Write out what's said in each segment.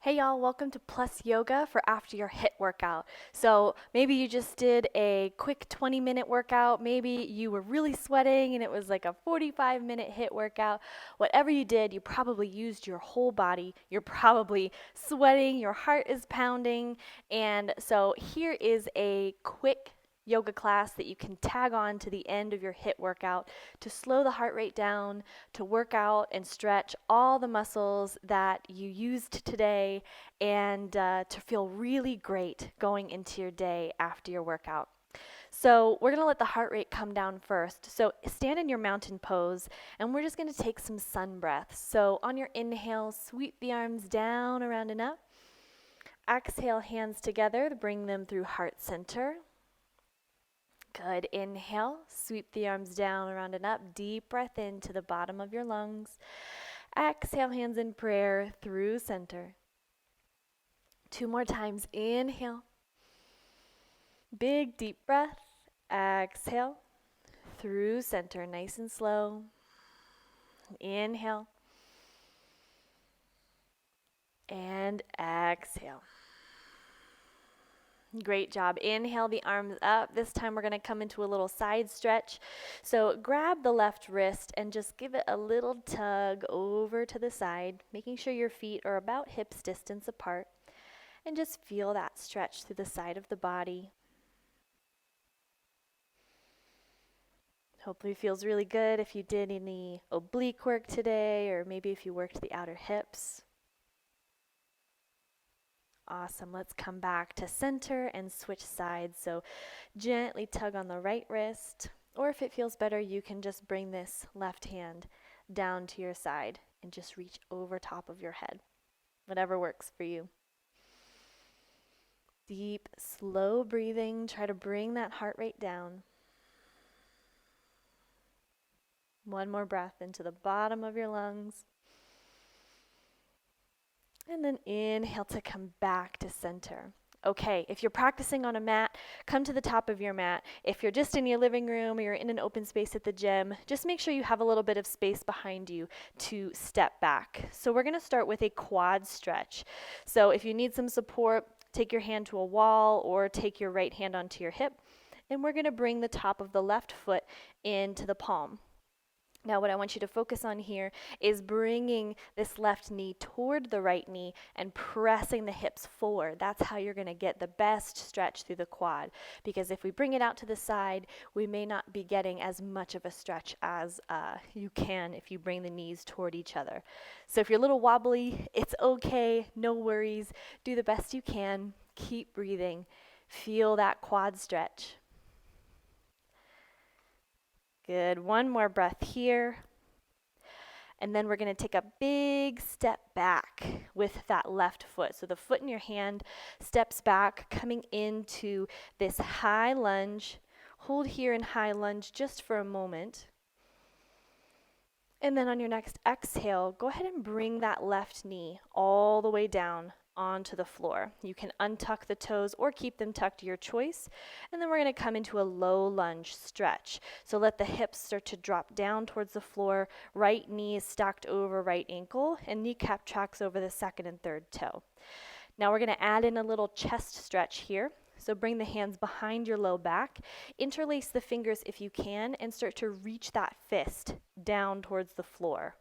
Hey y'all, welcome to Plus Yoga for after your HIIT workout. So maybe you just did a quick 20-minute workout. Maybe you were really sweating and it was like a 45-minute HIIT workout. Whatever you did, you probably used your whole body. You're probably sweating, your heart is pounding. And so here is a quick yoga class that you can tag on to the end of your HIIT workout to slow the heart rate down, to work out and stretch all the muscles that you used today, and to feel really great going into your day after your workout. So we're going to let the heart rate come down first. So stand in your mountain pose, and we're just going to take some sun breaths. So on your inhale, sweep the arms down, around and up. Exhale, hands together, bring them through heart center. Good. Inhale, sweep the arms down, around and up. Deep breath into the bottom of your lungs. Exhale, hands in prayer through center. 2 more times. Inhale. Big deep breath. Exhale through center, nice and slow. Inhale. And exhale. Great job. Inhale the arms up. This time we're going to come into a little side stretch. So grab the left wrist and just give it a little tug over to the side, making sure your feet are about hips distance apart. And just feel that stretch through the side of the body. Hopefully it feels really good if you did any oblique work today, or maybe if you worked the outer hips. Awesome. Let's come back to center and switch sides. So gently tug on the right wrist, or if it feels better, you can just bring this left hand down to your side and just reach over top of your head. Whatever works for you. Deep, slow breathing. Try to bring that heart rate down. One more breath into the bottom of your lungs. And then inhale to come back to center. Okay, if you're practicing on a mat, come to the top of your mat. If you're just in your living room or you're in an open space at the gym, just make sure you have a little bit of space behind you to step back. So we're going to start with a quad stretch. So if you need some support, take your hand to a wall or take your right hand onto your hip. And we're going to bring the top of the left foot into the palm. Now what I want you to focus on here is bringing this left knee toward the right knee and pressing the hips forward. That's how you're going to get the best stretch through the quad. Because if we bring it out to the side, we may not be getting as much of a stretch as you can if you bring the knees toward each other. So if you're a little wobbly, it's okay. No worries. Do the best you can. Keep breathing. Feel that quad stretch. Good. One more breath here. And then we're going to take a big step back with that left foot. So the foot in your hand steps back, coming into this high lunge. Hold here in high lunge just for a moment. And then on your next exhale, go ahead and bring that left knee all the way down onto the floor. You can untuck the toes or keep them tucked, your choice. And then we're going to come into a low lunge stretch. So let the hips start to drop down towards the floor. Right knee is stacked over right ankle, and kneecap tracks over the second and third toe. Now we're going to add in a little chest stretch here. So bring the hands behind your low back, interlace the fingers if you can, and start to reach that fist down towards the floor.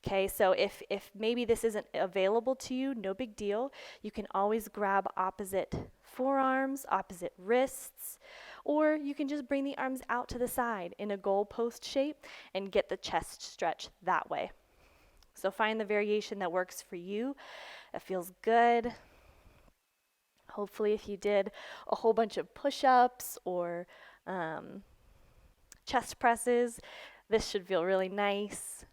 Okay, so if maybe this isn't available to you, no big deal. You can always grab opposite forearms, opposite wrists, or you can just bring the arms out to the side in a goalpost shape and get the chest stretch that way. So find the variation that works for you, that feels good. Hopefully if you did a whole bunch of push-ups or chest presses, this should feel really nice.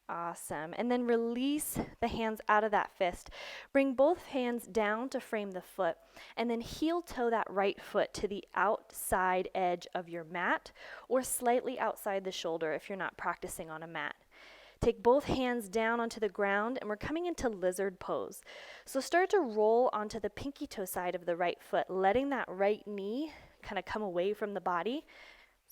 Awesome. And then release the hands out of that fist. Bring both hands down to frame the foot, and then heel toe that right foot to the outside edge of your mat or slightly outside the shoulder if you're not practicing on a mat. Take both hands down onto the ground, and we're coming into lizard pose. So start to roll onto the pinky toe side of the right foot, letting that right knee kind of come away from the body.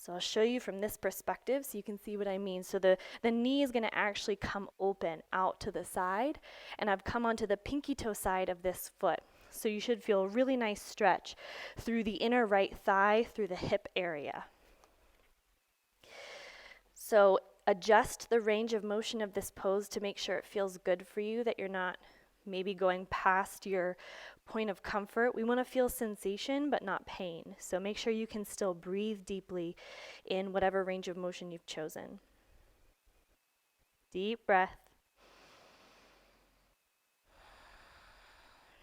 So I'll show you from this perspective so you can see what I mean. So the knee is going to actually come open out to the side, and I've come onto the pinky toe side of this foot. So you should feel a really nice stretch through the inner right thigh, through the hip area. So adjust the range of motion of this pose to make sure it feels good for you, that you're not maybe going past your point of comfort. We want to feel sensation but not pain. So make sure you can still breathe deeply in whatever range of motion you've chosen. Deep breath.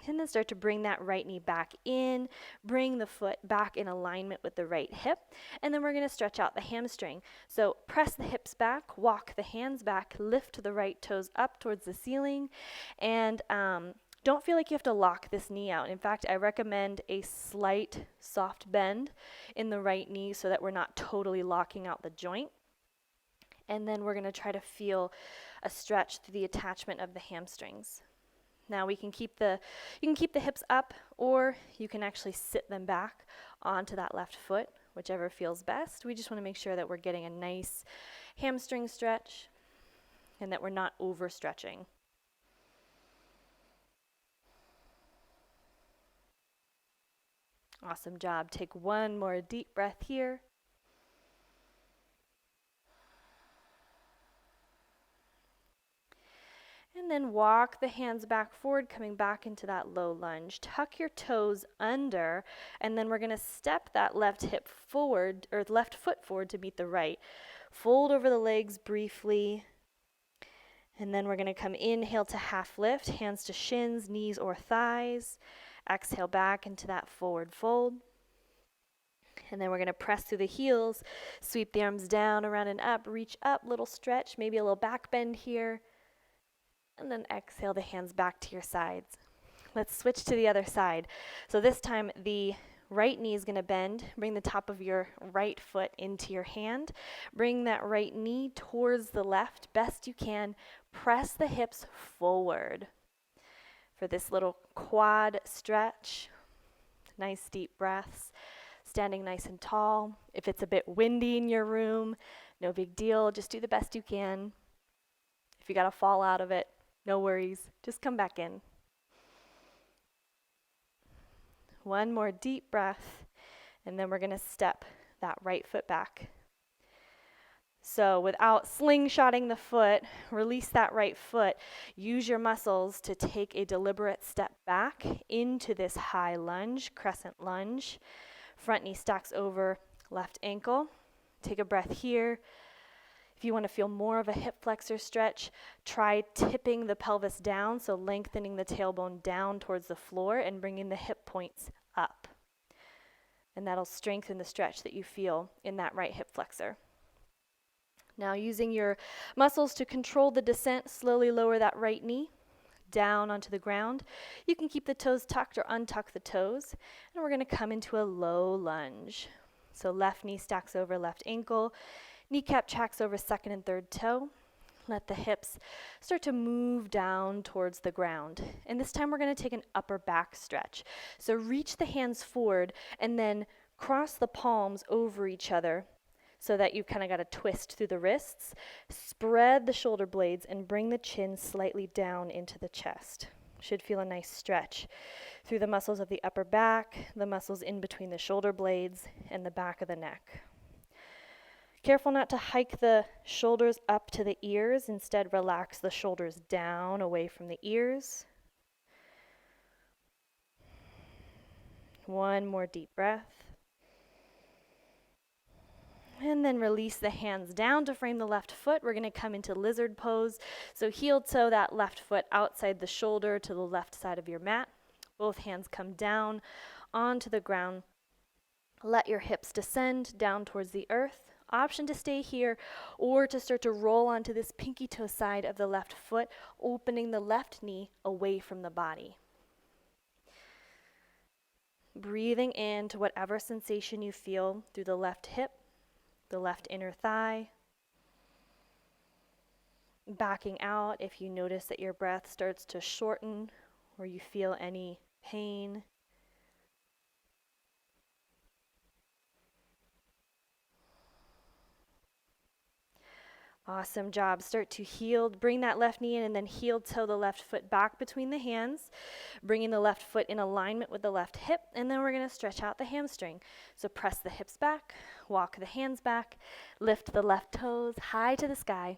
And then start to bring that right knee back in, bring the foot back in alignment with the right hip, and then we're going to stretch out the hamstring. So press the hips back, walk the hands back, lift the right toes up towards the ceiling, and don't feel like you have to lock this knee out. In fact, I recommend a slight soft bend in the right knee so that we're not totally locking out the joint. And then we're going to try to feel a stretch through the attachment of the hamstrings. Now you can keep the hips up, or you can actually sit them back onto that left foot, whichever feels best. We just want to make sure that we're getting a nice hamstring stretch and that we're not overstretching. Awesome job. Take one more deep breath here. And then walk the hands back forward, coming back into that low lunge. Tuck your toes under, and then we're going to step that left hip forward, or left foot forward to meet the right. Fold over the legs briefly, and then we're going to come inhale to half lift, hands to shins, knees or thighs. Exhale back into that forward fold. And then we're going to press through the heels, sweep the arms down, around and up, reach up, little stretch, maybe a little back bend here. And then exhale the hands back to your sides. Let's switch to the other side. So this time the right knee is going to bend. Bring the top of your right foot into your hand. Bring that right knee towards the left best you can. Press the hips forward for this little quad stretch. Nice deep breaths. Standing nice and tall. If it's a bit windy in your room, no big deal. Just do the best you can. If you got to fall out of it, no worries. Just come back in. One more deep breath, and then we're going to step that right foot back. So without slingshotting the foot, release that right foot. Use your muscles to take a deliberate step back into this high lunge, crescent lunge. Front knee stacks over left ankle. Take a breath here. If you want to feel more of a hip flexor stretch, try tipping the pelvis down, so lengthening the tailbone down towards the floor and bringing the hip points up. And that'll strengthen the stretch that you feel in that right hip flexor. Now, using your muscles to control the descent, slowly lower that right knee down onto the ground. You can keep the toes tucked or untuck the toes. And we're going to come into a low lunge. So left knee stacks over left ankle. Kneecap tracks over second and third toe. Let the hips start to move down towards the ground. And this time we're going to take an upper back stretch. So reach the hands forward and then cross the palms over each other so that you've kind of got a twist through the wrists. Spread the shoulder blades and bring the chin slightly down into the chest. Should feel a nice stretch through the muscles of the upper back, the muscles in between the shoulder blades, and the back of the neck. Careful not to hike the shoulders up to the ears. Instead, relax the shoulders down away from the ears. One more deep breath. And then release the hands down to frame the left foot. We're going to come into lizard pose. So heel toe that left foot outside the shoulder to the left side of your mat. Both hands come down onto the ground. Let your hips descend down towards the earth. Option to stay here or to start to roll onto this pinky toe side of the left foot, opening the left knee away from the body. Breathing into whatever sensation you feel through the left hip, the left inner thigh. Backing out if you notice that your breath starts to shorten or you feel any pain. Awesome job. Start to heel, bring that left knee in and then heel toe the left foot back between the hands, bringing the left foot in alignment with the left hip, and then we're going to stretch out the hamstring. So press the hips back, walk the hands back, lift the left toes high to the sky.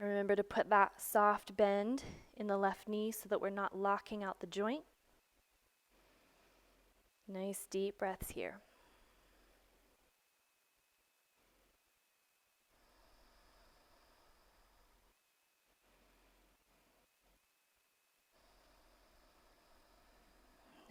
Remember to put that soft bend in the left knee so that we're not locking out the joint. Nice deep breaths here.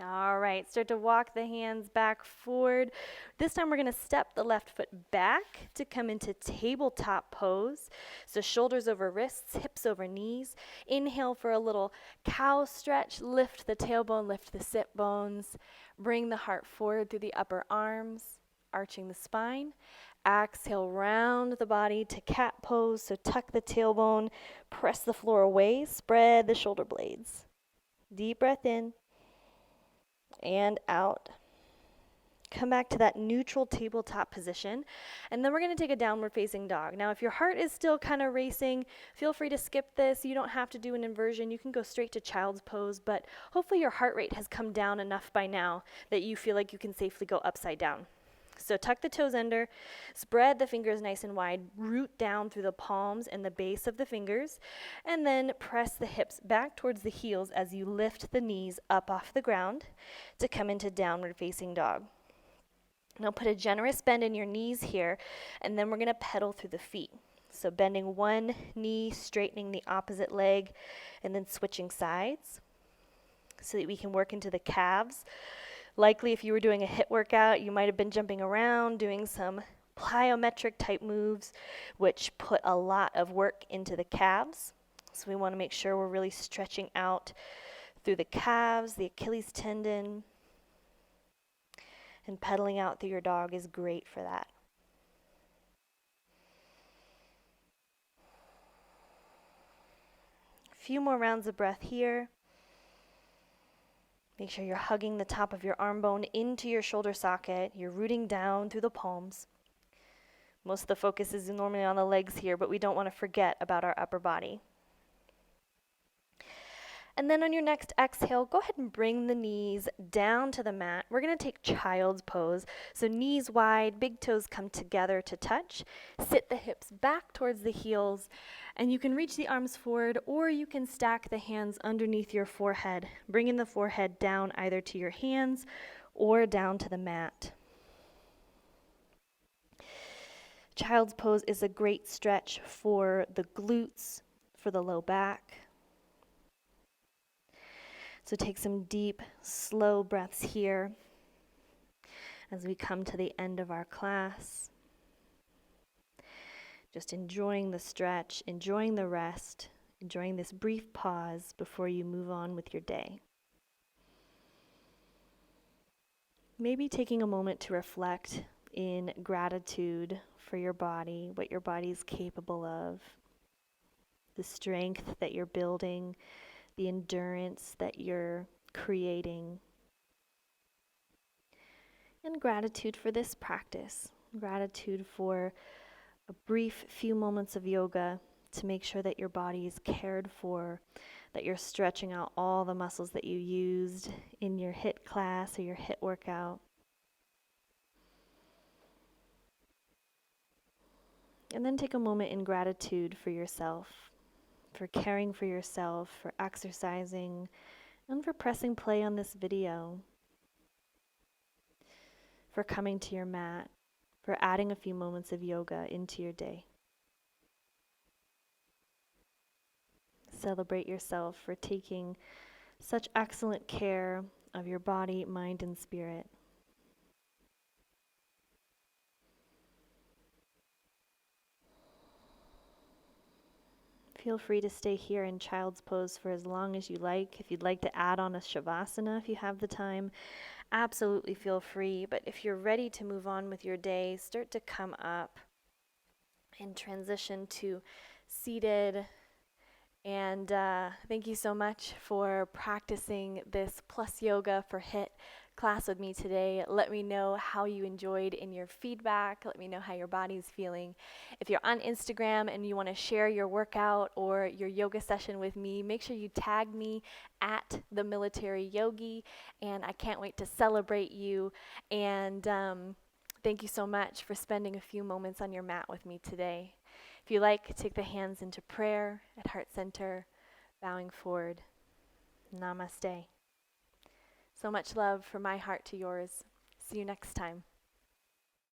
All right, start to walk the hands back forward. This time we're going to step the left foot back to come into tabletop pose. So shoulders over wrists, hips over knees. Inhale for a little cow stretch. Lift the tailbone, lift the sit bones. Bring the heart forward through the upper arms, arching the spine. Exhale, round the body to cat pose. So tuck the tailbone, press the floor away, spread the shoulder blades. Deep breath in and out. Come back to that neutral tabletop position, and then we're going to take a downward facing dog. Now, if your heart is still kind of racing, feel free to skip this. You don't have to do an inversion. You can go straight to child's pose, but hopefully your heart rate has come down enough by now that you feel like you can safely go upside down. So tuck the toes under, spread the fingers nice and wide, root down through the palms and the base of the fingers, and then press the hips back towards the heels as you lift the knees up off the ground to come into downward facing dog. Now put a generous bend in your knees here, and then we're going to pedal through the feet. So bending one knee, straightening the opposite leg, and then switching sides so that we can work into the calves. Likely, if you were doing a HIIT workout, you might have been jumping around, doing some plyometric type moves, which put a lot of work into the calves. So we want to make sure we're really stretching out through the calves, the Achilles tendon, and pedaling out through your dog is great for that. A few more rounds of breath here. Make sure you're hugging the top of your arm bone into your shoulder socket. You're rooting down through the palms. Most of the focus is normally on the legs here, but we don't want to forget about our upper body. And then on your next exhale, go ahead and bring the knees down to the mat. We're going to take child's pose. So knees wide, big toes come together to touch. Sit the hips back towards the heels, and you can reach the arms forward, or you can stack the hands underneath your forehead, bringing the forehead down either to your hands or down to the mat. Child's pose is a great stretch for the glutes, for the low back. So take some deep, slow breaths here as we come to the end of our class. Just enjoying the stretch, enjoying the rest, enjoying this brief pause before you move on with your day. Maybe taking a moment to reflect in gratitude for your body, what your body is capable of, the strength that you're building, the endurance that you're creating, and gratitude for this practice, gratitude for a brief few moments of yoga to make sure that your body is cared for, that you're stretching out all the muscles that you used in your HIIT class or your HIIT workout. And then take a moment in gratitude for yourself, for caring for yourself, for exercising, and for pressing play on this video, for coming to your mat, for adding a few moments of yoga into your day. Celebrate yourself for taking such excellent care of your body, mind, and spirit. Feel free to stay here in child's pose for as long as you like. If you'd like to add on a shavasana if you have the time, absolutely feel free. But if you're ready to move on with your day, start to come up and transition to seated. And thank you so much for practicing this plus yoga for HIIT class with me today. Let me know how you enjoyed in your feedback. Let me know how your body's feeling. If you're on Instagram and you want to share your workout or your yoga session with me, make sure you tag me at the military yogi, and I can't wait to celebrate you. And thank you so much for spending a few moments on your mat with me today. If you like, take the hands into prayer at Heart Center, bowing forward. Namaste. So much love from my heart to yours. See you next time.